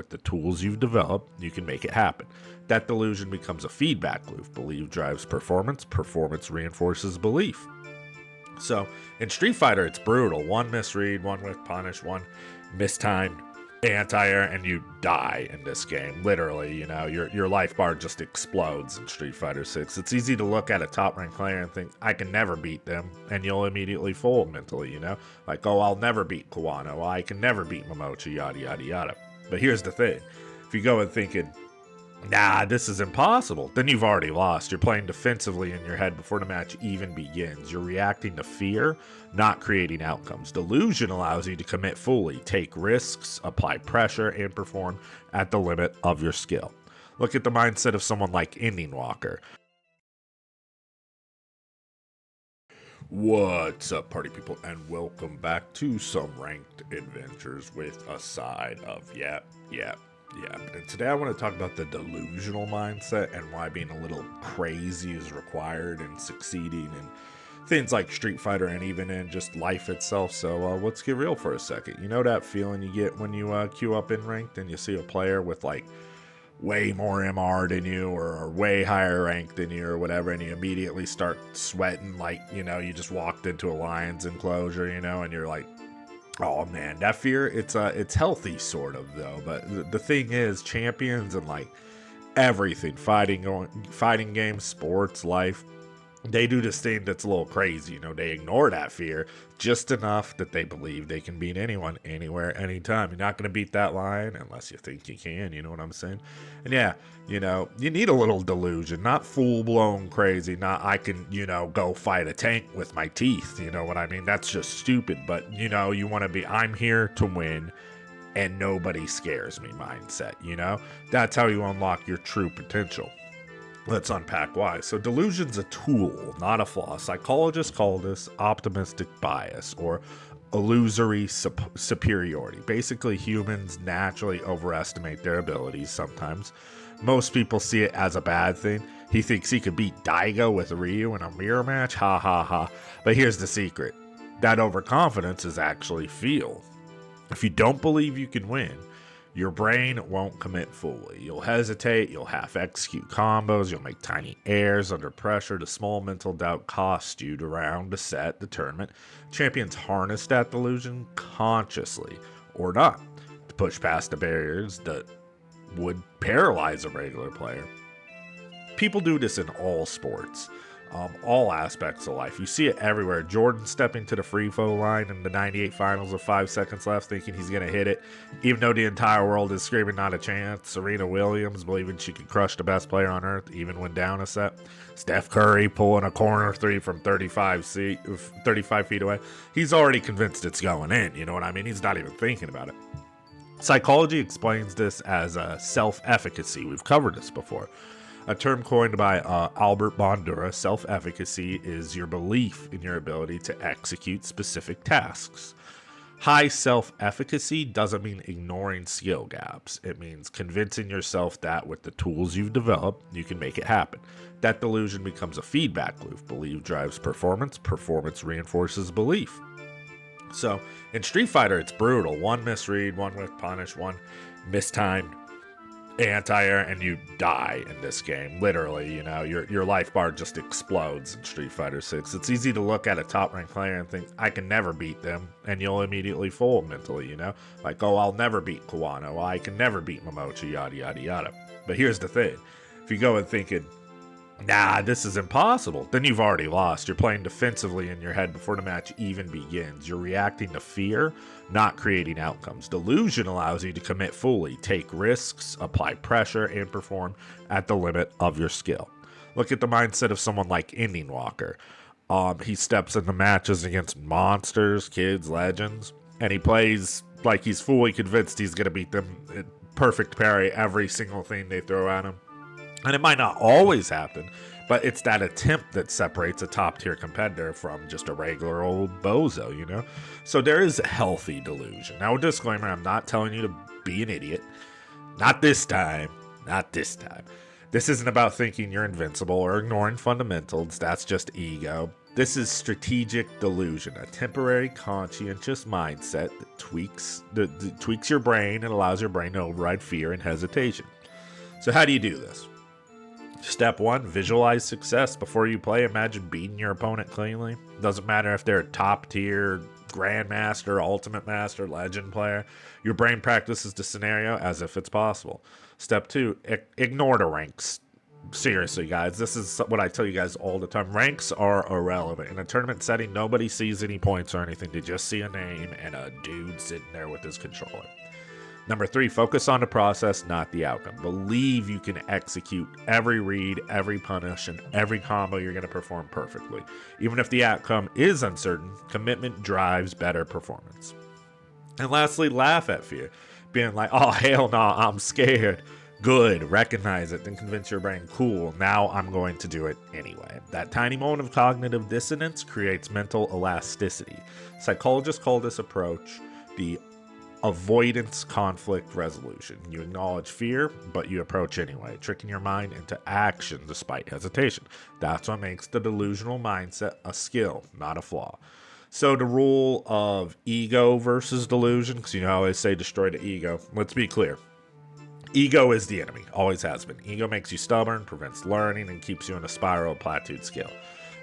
with the tools you've developed, you can make it happen. That delusion becomes a feedback loop. Belief drives performance, performance reinforces belief. So in Street Fighter, it's brutal. One misread, one whiff punish, one mistimed anti-air, and you die in this game. Literally, your life bar just explodes in Street Fighter 6. It's easy to look at a top-ranked player and think, I can never beat them, and you'll immediately fold mentally, Like, oh, I'll never beat Kiwano. I can never beat Momochi, yada, yada, yada. But here's the thing. If you go in thinking, nah, this is impossible, then you've already lost. You're playing defensively in your head before the match even begins. You're reacting to fear, not creating outcomes. Delusion allows you to commit fully, take risks, apply pressure, and perform at the limit of your skill. Look at the mindset of someone like Ending Walker. What's up, party people, and welcome back to some ranked adventures with a side of yep. And today I want to talk about the delusional mindset and why being a little crazy is required in succeeding in things like Street Fighter and even in just life itself. So let's get real for a second. You know that feeling you get when you queue up in ranked and you see a player with like way more MR than you or way higher rank than you or whatever, and you immediately start sweating like, you just walked into a lion's enclosure, and you're like, oh man, that fear, it's healthy sort of though. But the thing is, champions and like everything, fighting games, sports, life, they do this thing that's a little crazy. They ignore that fear just enough that they believe they can beat anyone, anywhere, anytime. You're not going to beat that lion unless you think you can, you know what I'm saying? And yeah, you need a little delusion, not full-blown crazy, not I can, go fight a tank with my teeth, you know what I mean? That's just stupid, but, you want to be, I'm here to win, and nobody scares me mindset, That's how you unlock your true potential. Let's unpack why. So delusion's a tool, not a flaw. Psychologists call this optimistic bias or illusory superiority. Basically, humans naturally overestimate their abilities sometimes. Most people see it as a bad thing. He thinks he could beat Daigo with Ryu in a mirror match, ha ha ha. But here's the secret. That overconfidence is actually fuel. If you don't believe you can win, your brain won't commit fully. You'll hesitate, you'll half-execute combos, you'll make tiny errors under pressure. The small mental doubt costs you the round, the set, the tournament. Champions harness that delusion consciously or not to push past the barriers that would paralyze a regular player. People do this in all sports. All aspects of life. You see it everywhere. Jordan stepping to the free throw line in the 98 finals with 5 seconds left thinking he's going to hit it, even though the entire world is screaming not a chance. Serena Williams believing she could crush the best player on earth even when down a set. Steph Curry pulling a corner three from 35 feet away. He's already convinced it's going in, you know what I mean? He's not even thinking about it. Psychology explains this as self-efficacy. We've covered this before. A term coined by Albert Bandura, self-efficacy is your belief in your ability to execute specific tasks. High self-efficacy doesn't mean ignoring skill gaps. It means convincing yourself that with the tools you've developed, you can make it happen. That delusion becomes a feedback loop. Belief drives performance, performance reinforces belief. So in Street Fighter, it's brutal. One misread, one whiff punish, one mistimed anti-air, and you die in this game. Literally, your life bar just explodes in Street Fighter 6. It's easy to look at a top-ranked player and think, I can never beat them, and you'll immediately fold mentally, Like, oh, I'll never beat Kiwano. I can never beat Momochi, yada, yada, yada. But here's the thing. If you go in thinking, nah, this is impossible, then you've already lost. You're playing defensively in your head before the match even begins. You're reacting to fear, not creating outcomes. Delusion allows you to commit fully, take risks, apply pressure, and perform at the limit of your skill. Look at the mindset of someone like Ending Walker. He steps into matches against monsters, kids, legends, and he plays like he's fully convinced he's going to beat them. Perfect parry every single thing they throw at him. And it might not always happen, but it's that attempt that separates a top-tier competitor from just a regular old bozo, So there is a healthy delusion. Now, a disclaimer, I'm not telling you to be an idiot. Not this time. Not this time. This isn't about thinking you're invincible or ignoring fundamentals. That's just ego. This is strategic delusion, a temporary conscientious mindset that tweaks your brain and allows your brain to override fear and hesitation. So how do you do this? Step 1, visualize success. Before you play, imagine beating your opponent cleanly. Doesn't matter if they're a top tier grandmaster, ultimate master, legend player. Your brain practices the scenario as if it's possible. Step 2, ignore the ranks. Seriously, guys, this is what I tell you guys all the time. Ranks are irrelevant. In a tournament setting, nobody sees any points or anything. They just see a name and a dude sitting there with his controller. Number 3, focus on the process, not the outcome. Believe you can execute every read, every punish, and every combo you're going to perform perfectly. Even if the outcome is uncertain, commitment drives better performance. And lastly, laugh at fear. Being like, oh, hell no, I'm scared. Good, recognize it, then convince your brain, cool, now I'm going to do it anyway. That tiny moment of cognitive dissonance creates mental elasticity. Psychologists call this approach the avoidance conflict resolution. You acknowledge fear, but you approach anyway, tricking your mind into action despite hesitation. That's what makes the delusional mindset a skill, not a flaw. So the rule of ego versus delusion, because I always say destroy the ego. Let's be clear. Ego is the enemy, always has been. Ego makes you stubborn, prevents learning, and keeps you in a spiral of plateaued skill.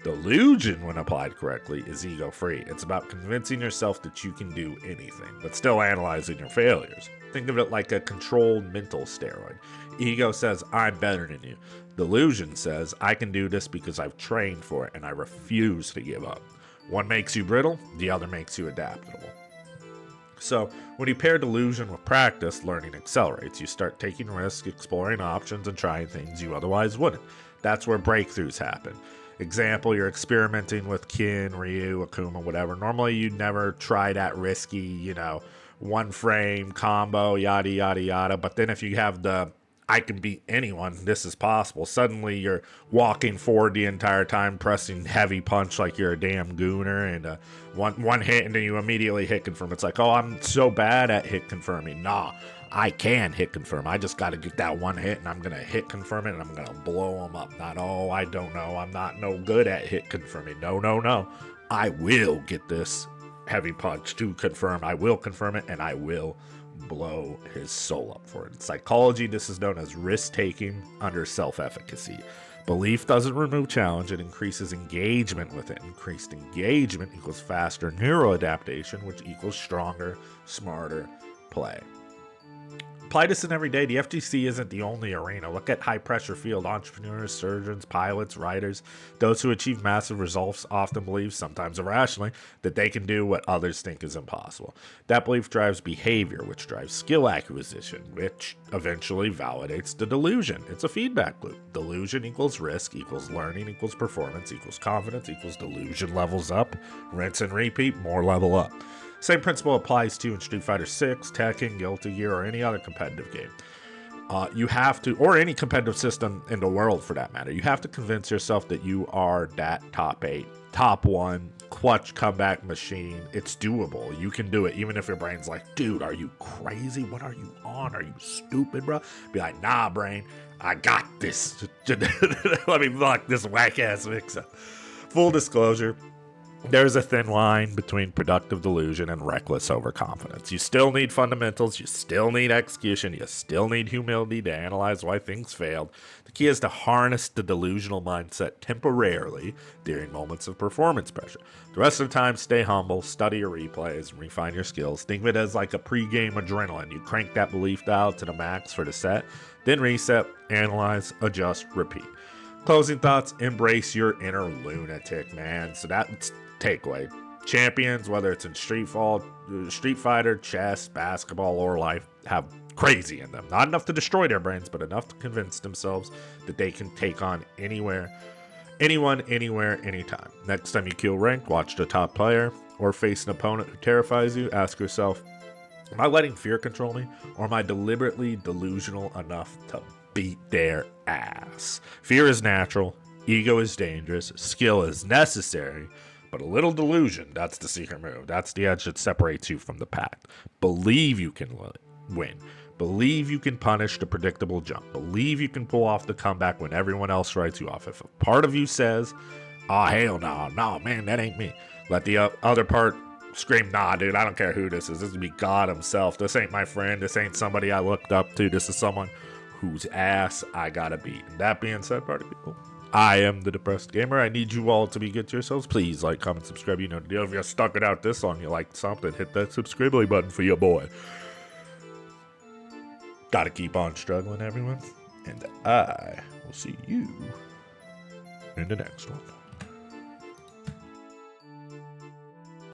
Delusion, when applied correctly, is ego-free. It's about convincing yourself that you can do anything, but still analyzing your failures. Think of it like a controlled mental steroid. Ego says, I'm better than you. Delusion says, I can do this because I've trained for it and I refuse to give up. One makes you brittle, the other makes you adaptable. So, when you pair delusion with practice, learning accelerates. You start taking risks, exploring options, and trying things you otherwise wouldn't. That's where breakthroughs happen. Example, you're experimenting with Kin, Ryu, Akuma, whatever. Normally, you'd never try that risky, one frame combo, yada, yada, yada. But then if you have the I can beat anyone, this is possible. Suddenly you're walking forward the entire time, pressing heavy punch like you're a damn gooner, and one hit and then you immediately hit confirm. It's like, oh, I'm so bad at hit confirming. Nah, I can hit confirm. I just got to get that one hit and I'm going to hit confirm it and I'm going to blow them up. Not, oh, I don't know. I'm not no good at hit confirming. No. I will get this heavy punch to confirm. I will confirm it and I will blow his soul up for it. In psychology, this is known as risk-taking under self-efficacy. Belief doesn't remove challenge, it increases engagement with it. Increased engagement equals faster neuroadaptation, which equals stronger, smarter play. Apply this in every day. The FGC isn't the only arena. Look at high-pressure field entrepreneurs, surgeons, pilots, writers. Those who achieve massive results often believe, sometimes irrationally, that they can do what others think is impossible. That belief drives behavior, which drives skill acquisition, which eventually validates the delusion. It's a feedback loop. Delusion equals risk, equals learning, equals performance, equals confidence, equals delusion levels up. Rinse and repeat, more level up. Same principle applies to in Street Fighter 6, Tekken, Guilty Gear, or any other competitive game. You have to, or any competitive system in the world for that matter, you have to convince yourself that you are that top 8, top 1, clutch comeback machine. It's doable. You can do it, even if your brain's like, dude, are you crazy? What are you on? Are you stupid, bro? Be like, nah, brain, I got this. Let me block this whack-ass mix-up. Full disclosure, there's a thin line between productive delusion and reckless overconfidence. You still need fundamentals, you still need execution, you still need humility to analyze why things failed. The key is to harness the delusional mindset temporarily during moments of performance pressure. The rest of the time, stay humble, study your replays, and refine your skills. Think of it as like a pre-game adrenaline. You crank that belief dial to the max for the set, then reset, analyze, adjust, repeat. Closing thoughts, embrace your inner lunatic, man. So that's takeaway. Champions, whether it's in Street Fighter, chess, basketball, or life, have crazy in them. Not enough to destroy their brains, but enough to convince themselves that they can take on anyone, anywhere, anytime. Next time you kill rank, watch the top player, or face an opponent who terrifies you, ask yourself, am I letting fear control me, or am I deliberately delusional enough to beat their ass? Fear is natural, ego is dangerous, skill is necessary, but a little delusion, that's the secret move. That's the edge that separates you from the pack. Believe you can win. Believe you can punish the predictable jump. Believe you can pull off the comeback when everyone else writes you off. If a part of you says, oh, hell no, no, man, that ain't me. Let the other part scream, nah, dude, I don't care who this is. This would be God himself. This ain't my friend. This ain't somebody I looked up to. This is someone whose ass I gotta beat. And that being said, party people, I am the Depressed Gamer. I need you all to be good to yourselves. Please like, comment, subscribe. You know the deal. If you stuck it out this long, you liked something, hit that subscribe button for your boy. Gotta keep on struggling, everyone. And I will see you in the next one.